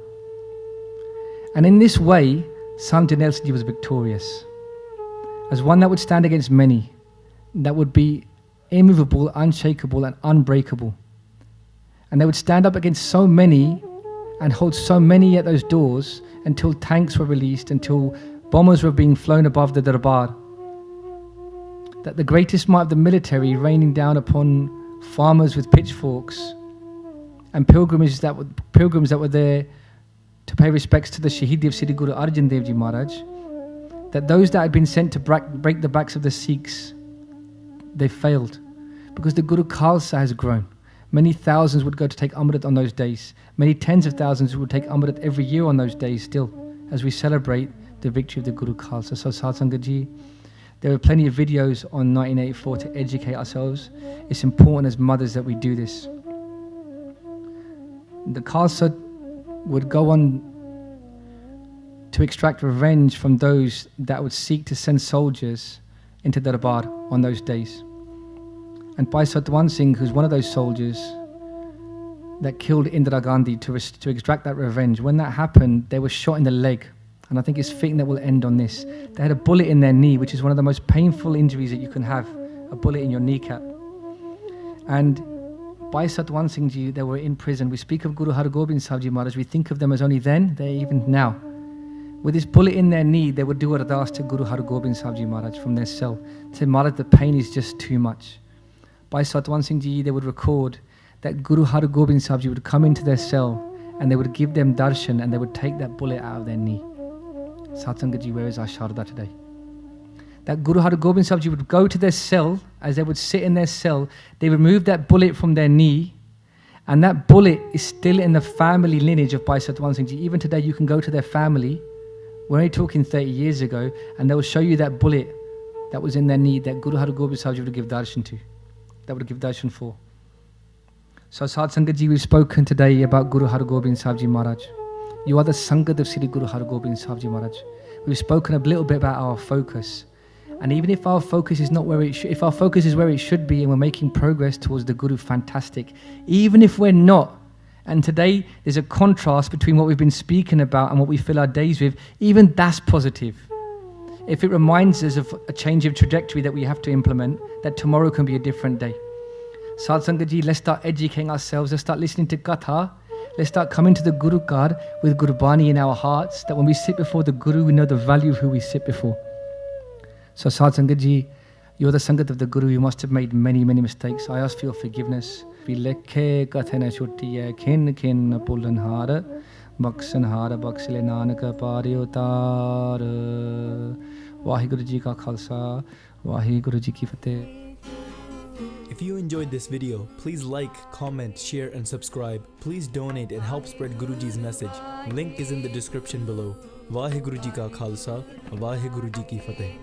And in this way, Sant Janel Singh Ji was victorious as one that would stand against many, that would be immovable, unshakable and unbreakable. And they would stand up against so many and hold so many at those doors until tanks were released, until bombers were being flown above the Darbar, that the greatest might of the military raining down upon farmers with pitchforks and pilgrims that were there to pay respects to the Shaheed of Sri Guru Hargobind Sahib Ji Maharaj, that those that had been sent to break the backs of the Sikhs, they failed, because the Guru Khalsa has grown. Many thousands would go to take Amrit on those days. Many tens of thousands would take Amrit every year on those days still, as we celebrate the victory of the Guru Khalsa. So Sadh Sangat Ji, there are plenty of videos on 1984 to educate ourselves. It's important as mothers that we do this. The Khalsa would go on to extract revenge from those that would seek to send soldiers into Darbar on those days. And Bhai Satwan Singh, who's one of those soldiers that killed Indira Gandhi to extract that revenge, when that happened, they were shot in the leg. And I think it's fitting that we'll end on this. They had a bullet in their knee, which is one of the most painful injuries that you can have, a bullet in your kneecap. And Bhai Satwan Singh Ji, they were in prison. We speak of Guru Hargobind Sahib Ji Maharaj, we think of them as only then, they're even now. With this bullet in their knee, they would do ardas to Guru Hargobind Sahib Ji Maharaj from their cell. They said, Maharaj, the pain is just too much. Bhai Satwan Singh Ji, they would record that Guru Hargobind Sahib Ji would come into their cell and they would give them darshan and they would take that bullet out of their knee. Satsangat Ji, where is our Sharda today? That Guru Hargobind Sahib Ji would go to their cell, as they would sit in their cell, they would remove that bullet from their knee, and that bullet is still in the family lineage of Bhai Satwan Singh Ji. Even today you can go to their family, we're only talking 30 years ago, and they will show you that bullet that was in their knee that Guru Hargobind Sahib Ji would give darshan to, that would give darshan for. So Satsangat Ji, we've spoken today about Guru Hargobind Sahib Ji Maharaj. You are the Sangat of Sri Guru Hargobind Sahib Ji Maharaj. We've spoken a little bit about our focus. And even if our focus is not where it should, if our focus is where it should be and we're making progress towards the Guru, fantastic. Even if we're not, and today there's a contrast between what we've been speaking about and what we fill our days with, even that's positive. If it reminds us of a change of trajectory that we have to implement, that tomorrow can be a different day. Satsangat Ji, let's start educating ourselves, let's start listening to Katha, let's start coming to the Guru Card with Gurbani in our hearts, that when we sit before the Guru, we know the value of who we sit before. So Satsangat Ji, you're the Sangat of the Guru, you must have made many, many mistakes. I ask for your forgiveness. Vilekhe kathena chuttiye khin khin pullanhar baksanhar baksile nanaka paryotar. Vaheguru Ji ka Khalsa, Vaheguru Ji ki Fateh. If you enjoyed this video, please like, comment, share and subscribe. Please donate and help spread Guruji's message. Link is in the description below. Vaheguru Ji ka Khalsa, Vaheguru Ji ki Fateh.